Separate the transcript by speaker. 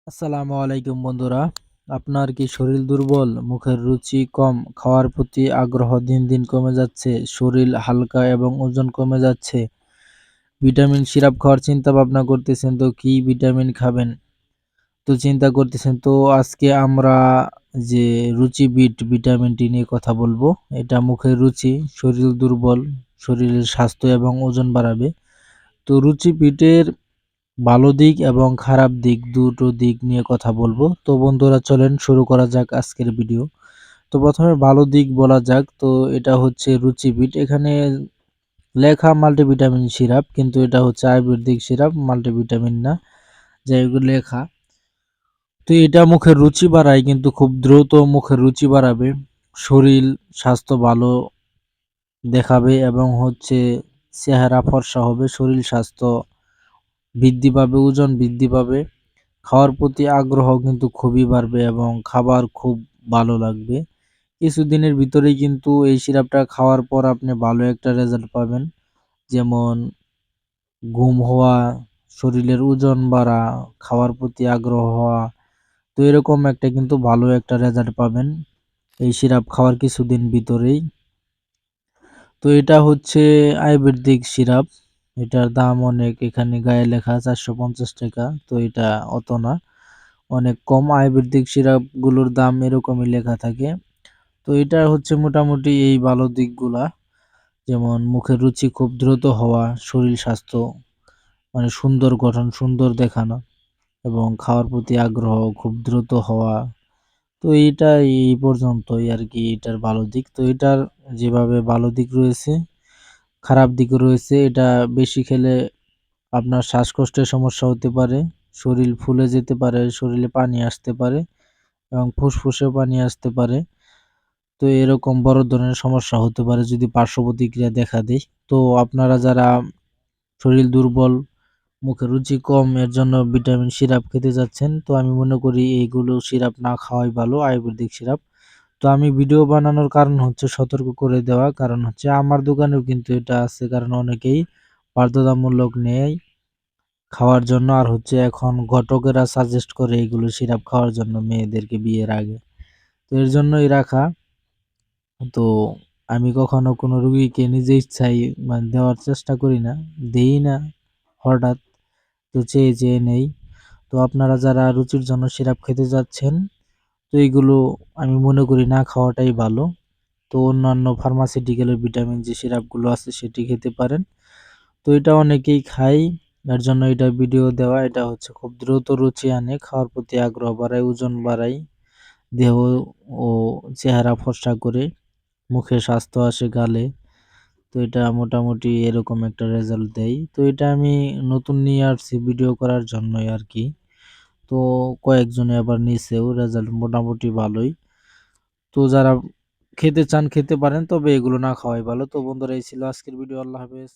Speaker 1: আসসালামু আলাইকুম বন্ধুরা। আপনার কি শরীর দুর্বল, মুখের রুচি কম, খাওয়ার প্রতি আগ্রহ দিন দিন কমে যাচ্ছে, শরীর হালকা এবং ওজন কমে যাচ্ছে, ভিটামিন সিরাপ খাওয়ার চিন্তা ভাবনা করতেছেন, তো কি ভিটামিন খাবেন তো চিন্তা করতেছেন, তো আজকে আমরা যে রুচি বিট ভিটামিনটি নিয়ে কথা বলবো। এটা মুখের রুচি, শরীর দুর্বল, শরীরের স্বাস্থ্য এবং ওজন বাড়াবে। তো রুচি বিটের ভালো দিক এবং খারাপ দিক দুটো দিক নিয়ে কথা বলবো। তো বন্ধুরা চলেন শুরু করা যাক আজকের ভিডিও। তো প্রথমে ভালো দিক বলা যাক। তো এটা হচ্ছে রুচিবিট, এখানে লেখা মাল্টিভিটামিন সিরাপ, কিন্তু এটা হচ্ছে আয়ুর্বেদিক সিরাপ, মাল্টিভিটামিন না, যেগুলো লেখা। তো এটা মুখের রুচি বাড়ায়, কিন্তু খুব দ্রুত মুখের রুচি বাড়াবে, শরীর স্বাস্থ্য ভালো দেখাবে এবং হচ্ছে চেহারা ফর্সা হবে, শরীর স্বাস্থ্য বৃদ্ধি পাবে, ওজন বৃদ্ধি পাবে, খাওয়ার প্রতি আগ্রহ কিন্তু খুবই বাড়বে এবং খাবার খুব ভালো লাগবে। কিছুদিনের ভিতরেই কিন্তু এই সিরাপটা খাওয়ার পর আপনি ভালো একটা রেজাল্ট পাবেন, যেমন ঘুম হওয়া, শরীরের ওজন বাড়া, খাওয়ার প্রতি আগ্রহ হওয়া। তো এরকম একটা কিন্তু ভালো একটা রেজাল্ট পাবেন এই সিরাপ খাওয়ার কিছুদিন ভিতরেই। তো এটা হচ্ছে আয়ুর্বেদিক সিরাপ, এটার দাম অনেক, এখানে গায়ে লেখা 450 টাকা। তো এটা অত না, অনেক কম। আয়ুর্বেদিক সিরাপগুলোর দাম এরকমই লেখা থাকে। তো এটা হচ্ছে মোটামুটি এই ভালো দিকগুলা, যেমন মুখের রুচি খুব দ্রুত হওয়া, শরীর স্বাস্থ্য মানে সুন্দর গঠন, সুন্দর দেখানো এবং খাওয়ার প্রতি আগ্রহ খুব দ্রুত হওয়া। তো এইটা এই পর্যন্তই আর কি এটার ভালো দিক। তো এটার যেভাবে ভালো দিক রয়েছে, খারাপ দিকও রয়েছে। এটা বেশি খেলে আপনার শ্বাসকষ্টের সমস্যা হতে পারে, শরীর ফুলে যেতে পারে, শরীরে পানি আসতে পারে এবং ফুসফুসেও পানি আসতে পারে। তো এরকম বড় ধরনের সমস্যা হতে পারে যদি পার্শ্ব প্রতিক্রিয়া দেখা দেয়। তো আপনারা যারা শরীর দুর্বল, মুখে রুচি কম, এর জন্য ভিটামিন সিরাপ খেতে যাচ্ছেন, তো আমি মনে করি এইগুলো সিরাপ না খাওয়াই ভালো, আয়ুর্বেদিক সিরাপ। তো আমি ভিডিও বানানোর কারণ হচ্ছে সতর্ক করে দেওয়া, কারণ হচ্ছে আমার দোকানেও কিন্তু এটা আছে, কারণ অনেকেই বাধ্যতামূলক নেয় খাওয়ার জন্য, আর হচ্ছে এখন ঘটকেরা সাজেস্ট করে এইগুলো সিরাপ খাওয়ার জন্য মেয়েদেরকে বিয়ের আগে। তো এর জন্যই রাখা। তো আমি কখনো কোনো রুগীকে নিজে ইচ্ছায় মানে দেওয়ার চেষ্টা করি না, দেই না হঠাৎ, তো চেয়ে চেয়ে নেই। তো আপনারা যারা রুচির জন্য সিরাপ খেতে যাচ্ছেন, তো এইগুলো আমি মনে করি না খাওয়াটাই ভালো। তো অন্যান্য ফার্মাসিউটিক্যালের ভিটামিন যে সিরাপগুলো আছে সেটি খেতে পারেন। তো এটা অনেকেই খায়, এর জন্য এটা ভিডিও দেওয়া। এটা হচ্ছে খুব দ্রুত রুচি আনে, খাওয়ার প্রতি আগ্রহ বাড়ায়, ওজন বাড়ায়, দেহ ও চেহারা ফর্সা করে, মুখে স্বাস্থ্য আসে গালে। তো এটা মোটামুটি এরকম একটা রেজাল্ট দেয়। তো এটা আমি নতুন নিয়ে আসছি ভিডিও করার জন্যই আর কি। তো কয়েকজনে আবার নিছেও, রেজাল্ট মোটামুটি ভালোই। তো যারা খেতে চান খেতে পারেন, তবে এগুলো না খাওয়াই ভালো। তো বন্ধুরা এই ছিল আজকের ভিডিও। আল্লাহ হাফেজ।